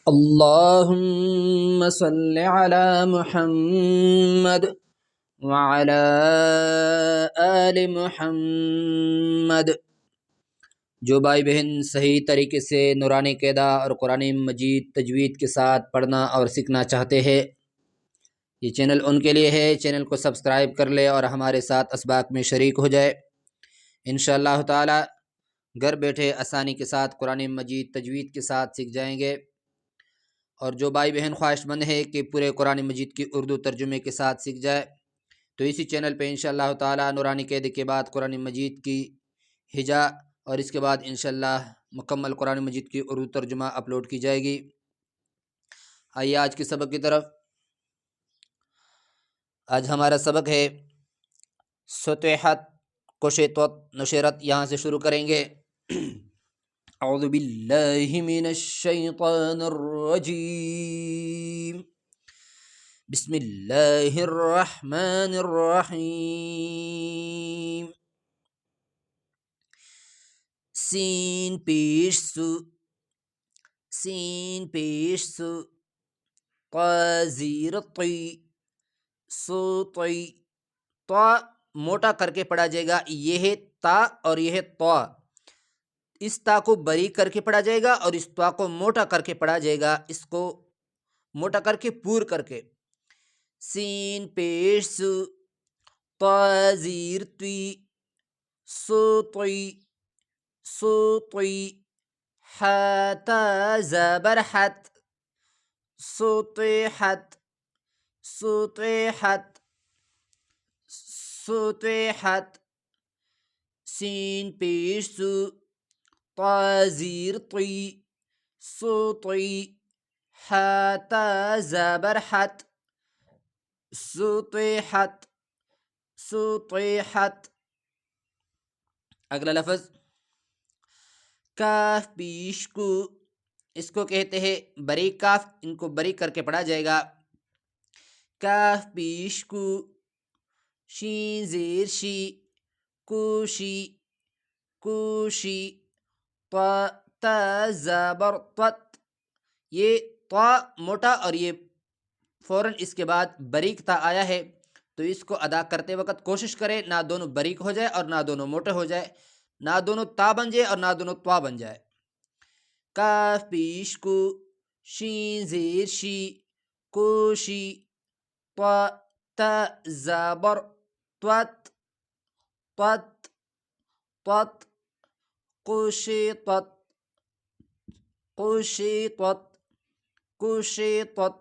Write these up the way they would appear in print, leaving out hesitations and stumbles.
اللهم صل على محمد وعلى آل محمد۔ جو بھائی بہن صحیح طریقے سے نورانی قاعدہ اور قرآن مجید تجوید کے ساتھ پڑھنا اور سیکھنا چاہتے ہیں، یہ چینل ان کے لیے ہے۔ چینل کو سبسکرائب کر لے اور ہمارے ساتھ اسباق میں شریک ہو جائے۔ انشاءاللہ تعالی گھر بیٹھے آسانی کے ساتھ قرآن مجید تجوید کے ساتھ سیکھ جائیں گے۔ اور جو بھائی بہن خواہش مند ہے کہ پورے قرآن مجید کی اردو ترجمے کے ساتھ سیکھ جائے، تو اسی چینل پہ انشاءاللہ تعالی نورانی قاعدے کے بعد قرآن مجید کی ہجا اور اس کے بعد انشاءاللہ مکمل قرآن مجید کی اردو ترجمہ اپلوڈ کی جائے گی۔ آئیے آج کے سبق کی طرف۔ آج ہمارا سبق ہے ستحت کشطت نشرت، یہاں سے شروع کریں گے۔ اعوذ باللہ من الشیطان الرجیم، بسم اللہ الرحمن الرحیم۔ سین پیش سو، سین پیش سو، طا زیر طی، سو طی، طا موٹا کر کے پڑھا جائے گا، یہ ہے تا اور یہ ہے طا۔ اس تا کو باریک کر کے پڑھا جائے گا اور اس طا کو موٹا کر کے پڑھا جائے گا، اس کو موٹا کر کے پور کر کے۔ سین پیش سو، طا زیر طی، سو طی، سو طی، حا تا زبر حت، سطحت، سطحت، سطحت۔ سین پیش سو، طا زیر طی، سو طی، حا تا زبر حت، سطحت، سطحت۔ اگلا لفظ کاف پیش کو، اس کو کہتے ہیں باریک کاف، ان کو باریک کر کے پڑھا جائے گا۔ کاف پیش کو، شین زیر شی، کوشی، کوشی، طا تا زبر طت، یہ طا موٹا اور یہ فوراً اس کے بعد باریک تا آیا ہے، تو اس کو ادا کرتے وقت کوشش کرے نہ دونوں باریک ہو جائے اور نہ دونوں موٹے ہو جائے، نہ دونوں تا بن جائے اور نہ دونوں طا بن جائے۔ کاف پیش کو، شین زیر شی، کوشی، طا تا زبر طت، طت، طت، قشطت، قشطت، قشطت۔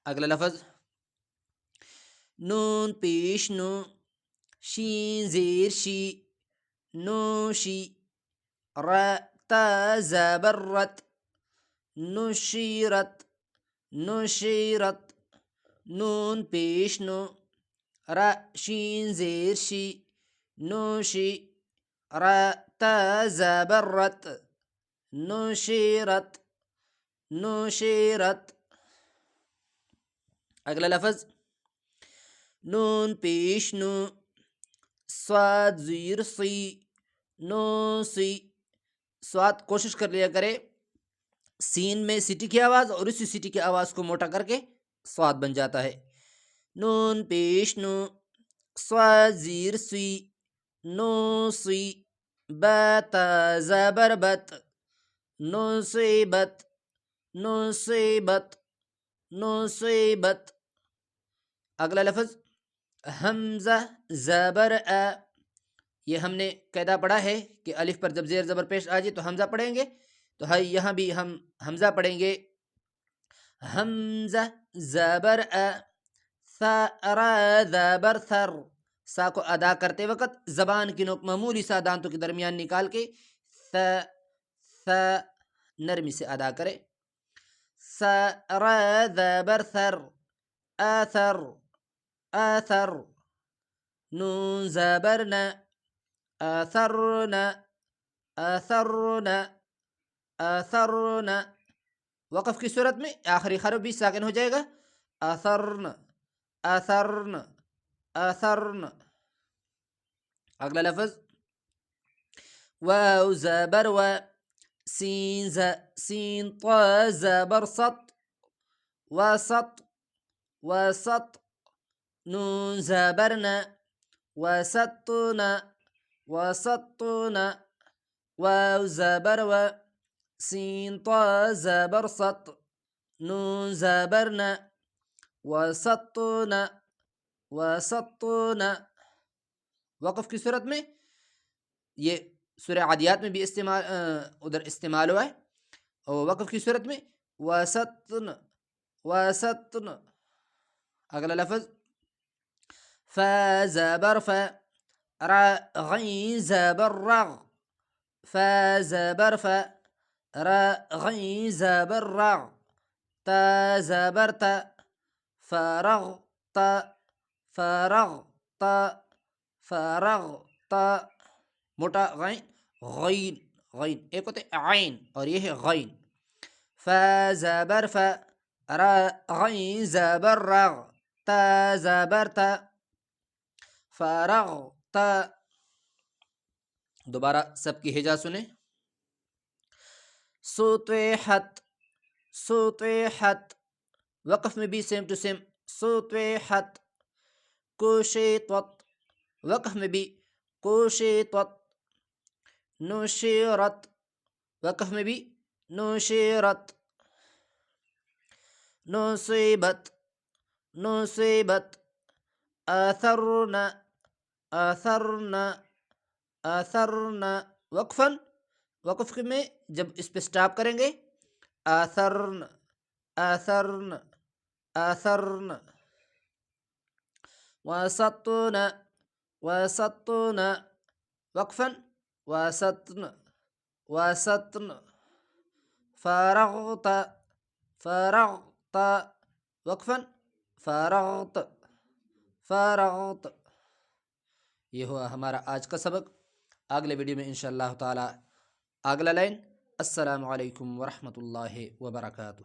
اگلا لفظ نون پیش نو، شین زیر شی، نوشی، را تا زبر رت، نشیرت، نشیرت، نون پیش نو، را شین زیر شی، نوشی، را تا زبر رت، نشیرت، نشیرت۔ اگلا لفظ نون پیش نو، صاد زیر سی، نوسی، صاد کوشش کر لیا کرے سین میں سٹی کی آواز اور اسی سٹی کی آواز کو موٹا کر کے صاد بن جاتا ہے۔ نون پیش نو، صاد زیر سی، نوسی، با تا زبر بت، نصیبت، نصیبت، نصیبت۔ اگلا لفظ حمزہ زبر ا، یہ ہم نے قاعدہ پڑھا ہے کہ الف پر جب زیر زبر پیش آ جائے تو حمزہ پڑھیں گے، تو یہاں بھی ہم حمزہ پڑھیں گے۔ حمزہ زبر ا، ثرا زبر ثر، سا کو ادا کرتے وقت زبان کی نوک معمولی سا دانتوں کے درمیان نکال کے ث نرمی سے ادا کرے۔ ثرا زبر ثر، اثر، اثر، نون زبر ن، اثرنا، اثرنا، اثرنا۔ وقف کی صورت میں آخری حرف بھی ساکن ہو جائے گا، اثرن، اثرن، اثرن۔ اگلا لفظ واو زبر و، سين سين طا زبر سط وسط وسط نون زبرنا وسطنا وسطنا واو زبر و سين طا زبر سط نون زبرنا وسطنا وسطنا. وقف کی صورت میں یہ سورہ عادیات میں بھی ادھر استعمال ہوا ہے، اور وقف کی صورت میں وسطن وسطن. اگلا لفظ فا زبر فا را غین زبر رغ فا زبر فا را غین زبر رغ تا زبر تا فرغ تا فرغ تا فرغ تا. موٹا غین غین غین ایک ہوتے عین اور یہ ہے غین. فا زبر فا را غین زبر رغ تا زبر تا فرغ تا. دوبارہ سب کی ہجا سنیں. سطحت سطحت. وقف میں بھی سیم ٹو سیم سطحت. کشطت. وقف میں بھی کشطت. نشرت. وقف میں بھی نشرت. نصیبت نصیبت. اثرنا اثرنا اثرنا. وقفاً وقف میں جب اس پہ سٹاپ کریں گے اثرن اثرن اثرن. وسطنا وسطنا. وقفاً وسطن وسطن. فرغت فرغت. وقفاً فرغت فرغت. یہ ہوا ہمارا آج کا سبق. اگلے ویڈیو میں انشاءاللہ تعالی اگلا لائن. السلام علیکم ورحمۃ اللہ وبرکاتہ.